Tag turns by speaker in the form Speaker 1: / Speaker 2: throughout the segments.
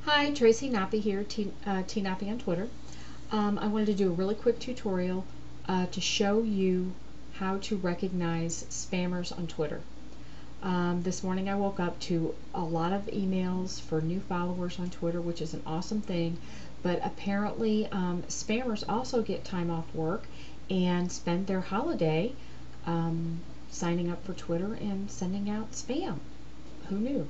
Speaker 1: Hi, Tracy Nappy here, T Nappy on Twitter. I wanted to do a really quick tutorial to show you how to recognize spammers on Twitter. This morning I woke up to a lot of emails for new followers on Twitter, which is an awesome thing, but apparently spammers also get time off work and spend their holiday signing up for Twitter and sending out spam. Who knew?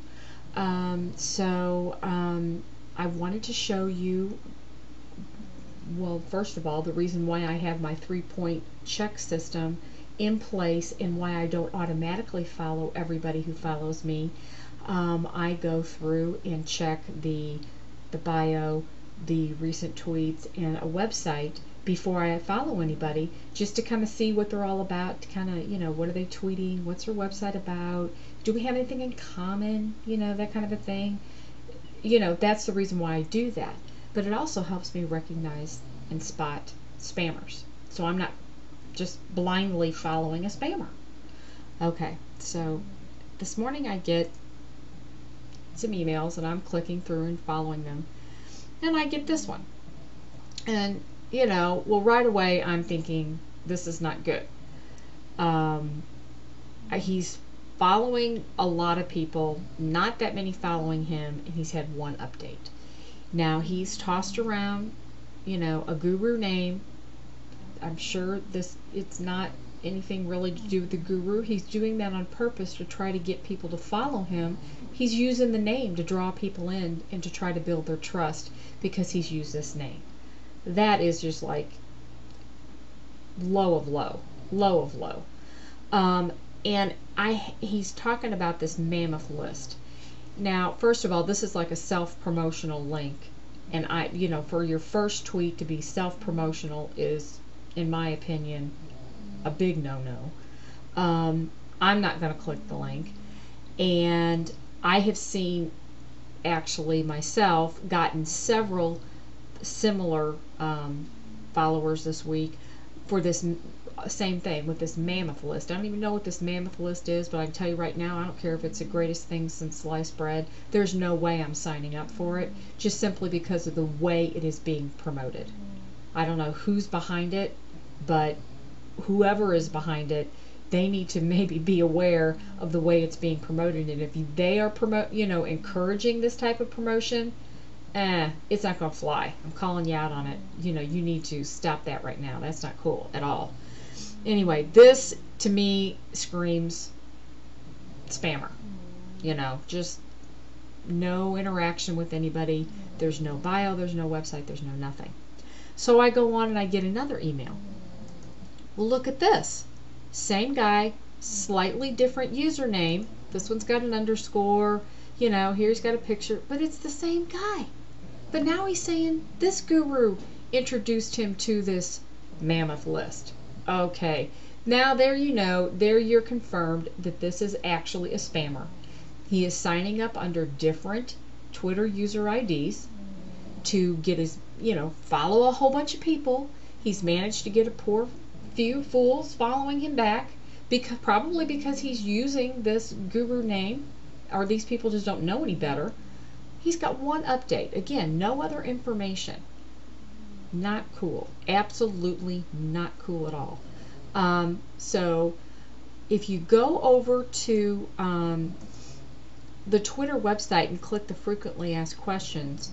Speaker 1: I wanted to show you, well, first of all, the reason why I have my 3-point check system in place and why I don't automatically follow everybody who follows me. I go through and check the bio, the recent tweets, and a website before I follow anybody, just to kind of see what they're all about, to kind of, what are they tweeting, what's their website about, do we have anything in common, that kind of a thing. That's the reason why I do that. But it also helps me recognize and spot spammers, so I'm not just blindly following a spammer. Okay, so this morning I get some emails and I'm clicking through and following them, and I get this one. And well, right away I'm thinking this is not good. He's following a lot of people, not that many following him, and he's had one update. Now he's tossed around, a guru name. I'm sure it's not anything really to do with the guru. He's doing that on purpose to try to get people to follow him. He's using the name to draw people in and to try to build their trust because he's used this name. That is just like low of low of low. And he's talking about this mammoth list. Now, first of all, this is like a self-promotional link, and for your first tweet to be self-promotional is, in my opinion, a big no-no. I'm not going to click the link, and I have seen, actually myself, gotten several similar followers this week for this same thing with this mammoth list. I don't even know what this mammoth list is, but I can tell you right now, I don't care if it's the greatest thing since sliced bread. There's no way I'm signing up for it, just simply because of the way it is being promoted. I don't know who's behind it, but whoever is behind it, they need to maybe be aware of the way it's being promoted. And if they are encouraging this type of promotion, it's not going to fly. I'm calling you out on it. You need to stop that right now. That's not cool at all. Anyway, this to me screams spammer. Just no interaction with anybody. There's no bio, there's no website, there's no nothing. So I go on and I get another email. Well, look at this. Same guy, slightly different username. This one's got an underscore. Here he's got a picture, but it's the same guy. But now he's saying this guru introduced him to this mammoth list. Okay, now there you're confirmed that this is actually a spammer. He is signing up under different Twitter user IDs to get his, follow a whole bunch of people. He's managed to get a poor few fools following him back, probably because he's using this guru name, or these people just don't know any better. He's got one update. Again, no other information. Not cool. Absolutely not cool at all. So if you go over to the Twitter website and click the frequently asked questions,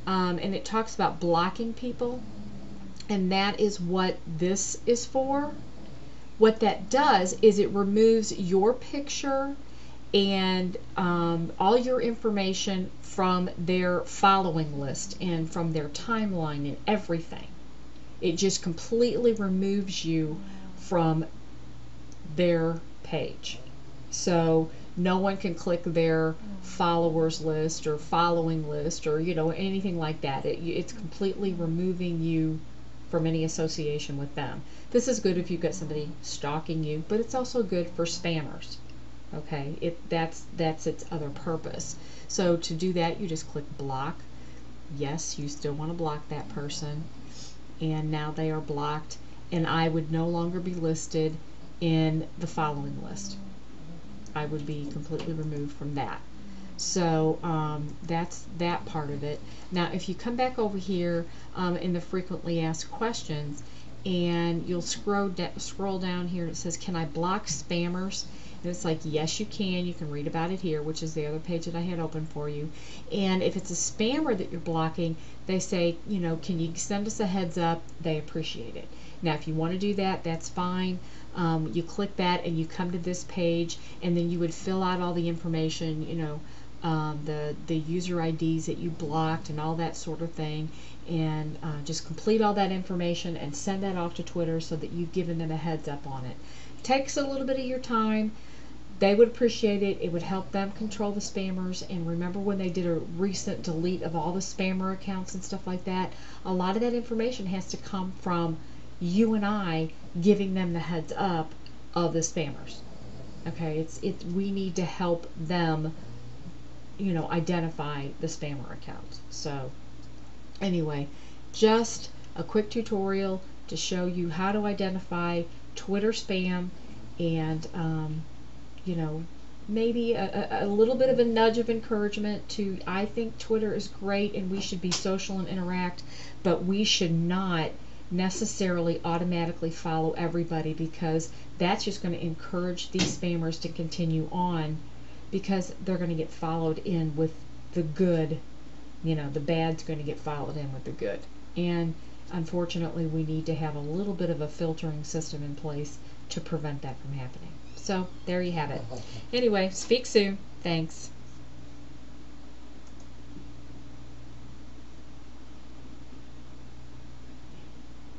Speaker 1: and it talks about blocking people, and that is what this is for. What that does is it removes your picture and all your information from their following list and from their timeline and everything. It just completely removes you from their page. So no one can click their followers list or following list or anything like that. It's completely removing you from any association with them. This is good if you've got somebody stalking you, but it's also good for spammers. Okay, that's its other purpose. So to do that, you just click block. Yes, you still want to block that person, and now they are blocked, and I would no longer be listed in the following list. I would be completely removed from that. So that's that part of it. Now, if you come back over here in the frequently asked questions, and you'll scroll down here, and it says, "Can I block spammers?" And it's like, yes, you can. You can read about it here, which is the other page that I had open for you. And if it's a spammer that you're blocking, they say, you know, can you send us a heads up? They appreciate it. Now, if you want to do that, that's fine. You click that and you come to this page, and then you would fill out all the information, you know, the user IDs that you blocked and all that sort of thing, and just complete all that information and send that off to Twitter so that you've given them a heads up on it. It takes a little bit of your time. They would appreciate it. It would help them control the spammers. And remember when they did a recent delete of all the spammer accounts and stuff like that, a lot of that information has to come from you and I giving them the heads up of the spammers. Okay, we need to help them, you know, identify the spammer accounts. So anyway, just a quick tutorial to show you how to identify Twitter spam, and you know, maybe a little bit of a nudge of encouragement to, I think Twitter is great and we should be social and interact, but we should not necessarily automatically follow everybody, because that's just going to encourage these spammers to continue on, because they're going to get followed in with the good. You know, the bad's going to get followed in with the good. And unfortunately, we need to have a little bit of a filtering system in place to prevent that from happening. So there you have it. Anyway, speak soon. Thanks.